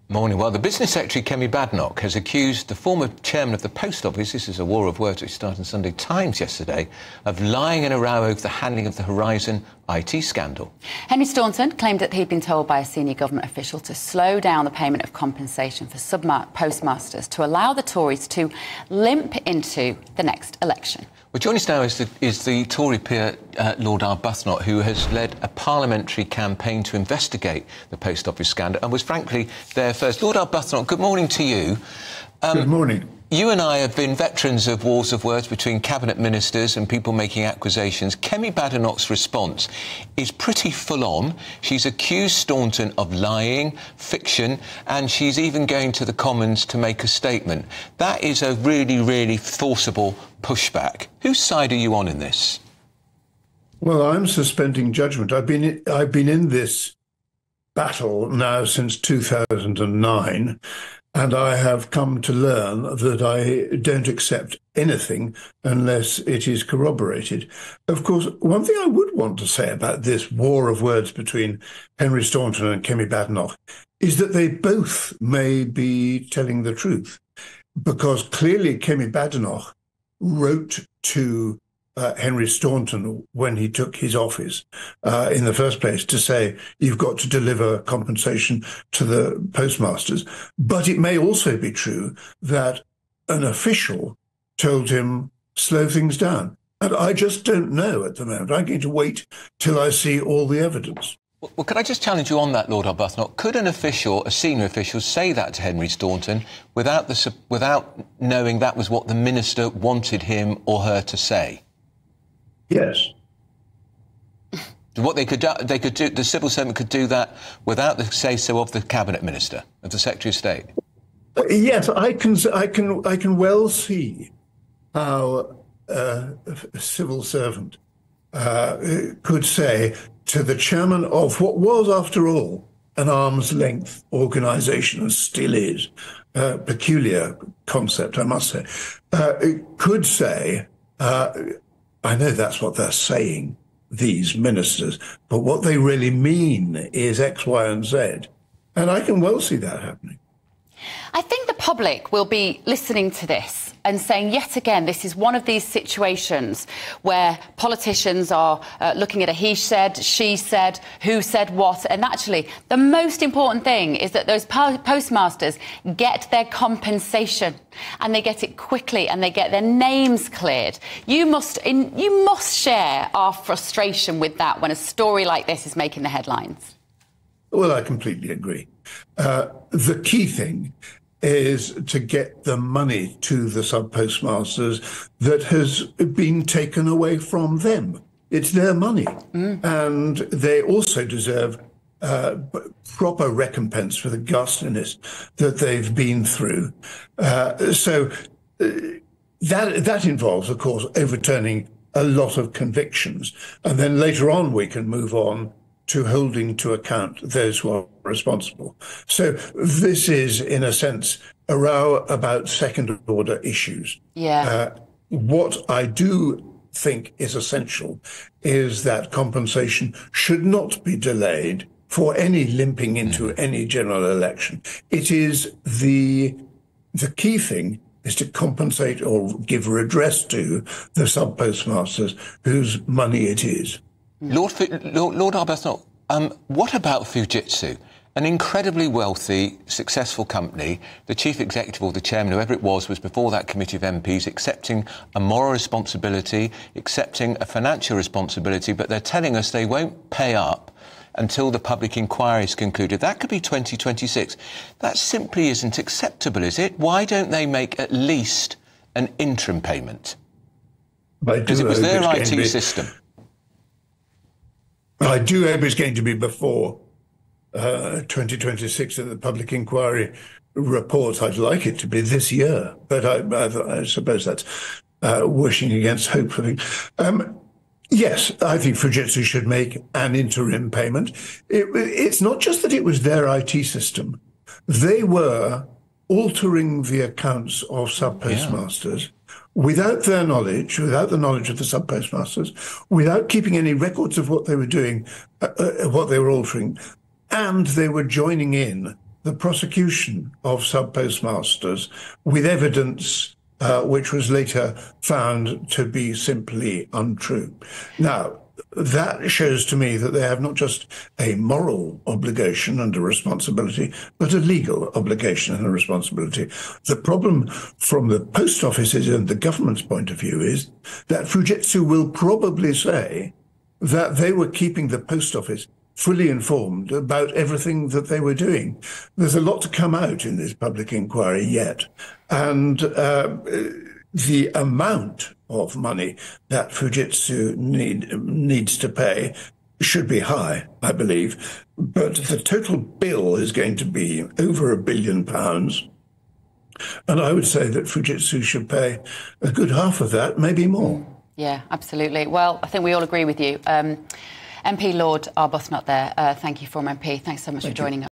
Morning. Well, the Business Secretary, Kemi Badenoch, has accused the former chairman of the Post Office, this is a war of words which started in Sunday Times yesterday, of lying in a row over the handling of the Horizon IT scandal. Henry Staunton claimed that he'd been told by a senior government official to slow down the payment of compensation for postmasters to allow the Tories to limp into the next election. Well, joining us now is the Tory peer, Lord Arbuthnot, who has led a parliamentary campaign to investigate the Post Office scandal and was, frankly, there first. Lord Arbuthnot, good morning to you. Good morning. You and I have been veterans of wars of words between cabinet ministers and people making accusations. Kemi Badenoch's response is pretty full-on. She's accused Staunton of lying, fiction, and she's even going to the Commons to make a statement. That is a really, really forcible pushback. Whose side are you on in this? Well, I'm suspending judgment. I've been in this battle now since 2009. And I have come to learn that I don't accept anything unless it is corroborated. Of course, one thing I would want to say about this war of words between Henry Staunton and Kemi Badenoch is that they both may be telling the truth, because clearly Kemi Badenoch wrote to Henry Staunton when he took his office in the first place to say you've got to deliver compensation to the postmasters. But it may also be true that an official told him slow things down. And I just don't know at the moment. I'm going to wait till I see all the evidence. Well, could I just challenge you on that, Lord Arbuthnot? Could an official, a senior official, say that to Henry Staunton without knowing that was what the minister wanted him or her to say? Yes. What they could do, the civil servant could do that without the say-so of the cabinet minister, of the Secretary of State. Yes, I can well see how a civil servant could say to the chairman of what was, after all, an arm's length organisation, and still is, a peculiar concept, I must say, could say, I know that's what they're saying, these ministers, but what they really mean is X, Y, and Z. And I can well see that happening. I think the public will be listening to this and saying, yet again, this is one of these situations where politicians are looking at a he said, she said, who said what. And actually, the most important thing is that those postmasters get their compensation, and they get it quickly, and they get their names cleared. You must share our frustration with that when a story like this is making the headlines. Well, I completely agree. The key thing is to get the money to the sub-postmasters that has been taken away from them. It's their money. And they also deserve proper recompense for the ghastliness that they've been through. So that involves, of course, overturning a lot of convictions. And then later on, we can move on to holding to account those who are responsible. So this is, in a sense, a row about second-order issues. Yeah. What I do think is essential is that compensation should not be delayed for any limping into any general election. It is the key thing is to compensate or give redress to the sub-postmasters whose money it is. Lord Arbuthnot, what about Fujitsu? An incredibly wealthy, successful company. The chief executive or the chairman, whoever it was before that committee of MPs accepting a moral responsibility, accepting a financial responsibility, but they're telling us they won't pay up until the public inquiry is concluded. That could be 2026. That simply isn't acceptable, is it? Why don't they make at least an interim payment? Because it was their IT system. I do hope it's going to be before 2026 that the public inquiry reports. I'd like it to be this year, but I suppose that's wishing against hope. Yes, I think Fujitsu should make an interim payment. It's not just that it was their IT system. They were altering the accounts of sub-postmasters without their knowledge, without the knowledge of the sub-postmasters, without keeping any records of what they were doing, what they were altering, and they were joining in the prosecution of sub-postmasters with evidence which was later found to be simply untrue. Now, that shows to me that they have not just a moral obligation and a responsibility, but a legal obligation and a responsibility. The problem from the post offices and the government's point of view is that Fujitsu will probably say that they were keeping the post office fully informed about everything that they were doing. There's a lot to come out in this public inquiry yet. And the amount of money that Fujitsu needs to pay should be high, I believe. But the total bill is going to be over £1 billion. And I would say that Fujitsu should pay a good half of that, maybe more. Yeah, absolutely. Well, I think we all agree with you. MP Lord Arbuthnot there. Thank you, former MP. Thanks so much for joining us.